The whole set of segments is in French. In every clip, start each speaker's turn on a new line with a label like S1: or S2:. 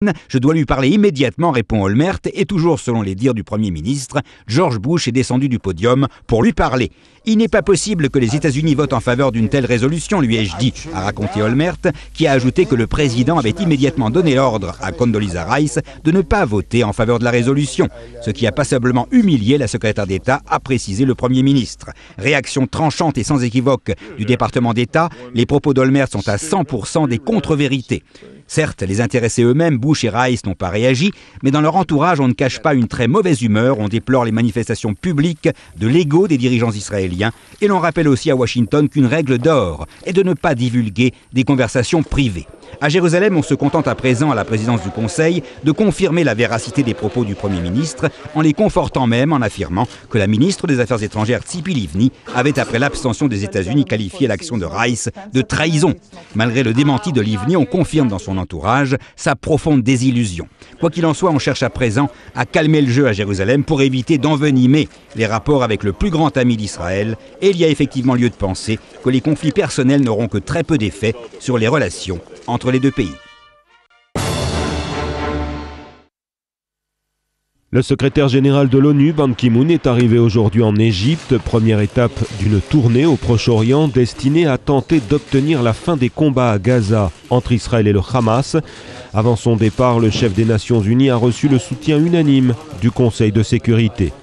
S1: Je dois lui parler immédiatement, répond Olmert, et toujours selon les dires du Premier ministre, George Bush est descendu du podium pour lui parler. Il n'est pas possible que les États-Unis votent en faveur d'une telle résolution, lui ai-je dit, a raconté Olmert, qui a ajouté que le président avait immédiatement donné l'ordre à Condoleezza Rice de ne pas voter en faveur de la résolution, ce qui a passablement humilié la secrétaire d'État, a précisé le Premier ministre. Réaction tranchante et sans équivoque du département d'État, les propos d'Olmert sont à 100% des contre-vérités. Certes, les intéressés eux-mêmes, Bush et Rice, n'ont pas réagi, mais dans leur entourage, on ne cache pas une très mauvaise humeur. On déplore les manifestations publiques de l'ego des dirigeants israéliens et l'on rappelle aussi à Washington qu'une règle d'or est de ne pas divulguer des conversations privées. À Jérusalem, on se contente à présent, à la présidence du Conseil, de confirmer la véracité des propos du Premier ministre, en les confortant même en affirmant que la ministre des Affaires étrangères, Tzipi Livni, avait, après l'abstention des États-Unis, qualifié l'action de Rice de trahison. Malgré le démenti de Livni, on confirme dans son entourage sa profonde désillusion. Quoi qu'il en soit, on cherche à présent à calmer le jeu à Jérusalem pour éviter d'envenimer les rapports avec le plus grand ami d'Israël, et il y a effectivement lieu de penser que les conflits personnels n'auront que très peu d'effet sur les relations entre les deux pays.
S2: Le secrétaire général de l'ONU, Ban Ki-moon, est arrivé aujourd'hui en Égypte, première étape d'une tournée au Proche-Orient destinée à tenter d'obtenir la fin des combats à Gaza entre Israël et le Hamas. Avant son départ, le chef des Nations Unies a reçu le soutien unanime du Conseil de sécurité.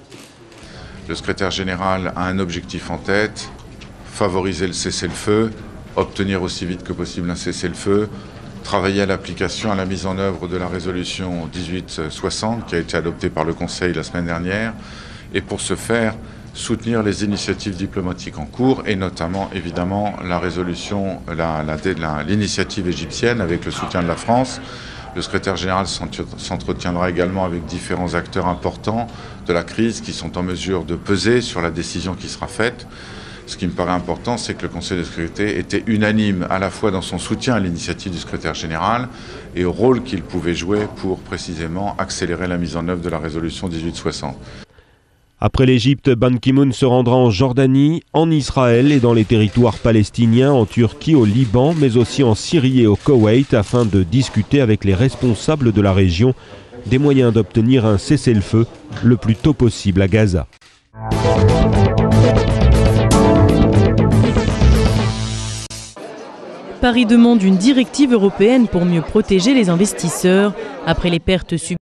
S3: Le secrétaire général a un objectif en tête, favoriser le cessez-le-feu, obtenir aussi vite que possible un cessez-le-feu, travailler à l'application, à la mise en œuvre de la résolution 1860 qui a été adoptée par le Conseil la semaine dernière, et pour ce faire, soutenir les initiatives diplomatiques en cours, et notamment évidemment la résolution, l'initiative égyptienne avec le soutien de la France. Le secrétaire général s'entretiendra également avec différents acteurs importants de la crise qui sont en mesure de peser sur la décision qui sera faite. Ce qui me paraît important, c'est que le Conseil de sécurité était unanime à la fois dans son soutien à l'initiative du secrétaire général et au rôle qu'il pouvait jouer pour précisément accélérer la mise en œuvre de la résolution 1860.
S2: Après l'Égypte, Ban Ki-moon se rendra en Jordanie, en Israël et dans les territoires palestiniens, en Turquie, au Liban, mais aussi en Syrie et au Koweït, afin de discuter avec les responsables de la région des moyens d'obtenir un cessez-le-feu le plus tôt possible à Gaza.
S4: Paris demande une directive européenne pour mieux protéger les investisseurs après les pertes subies.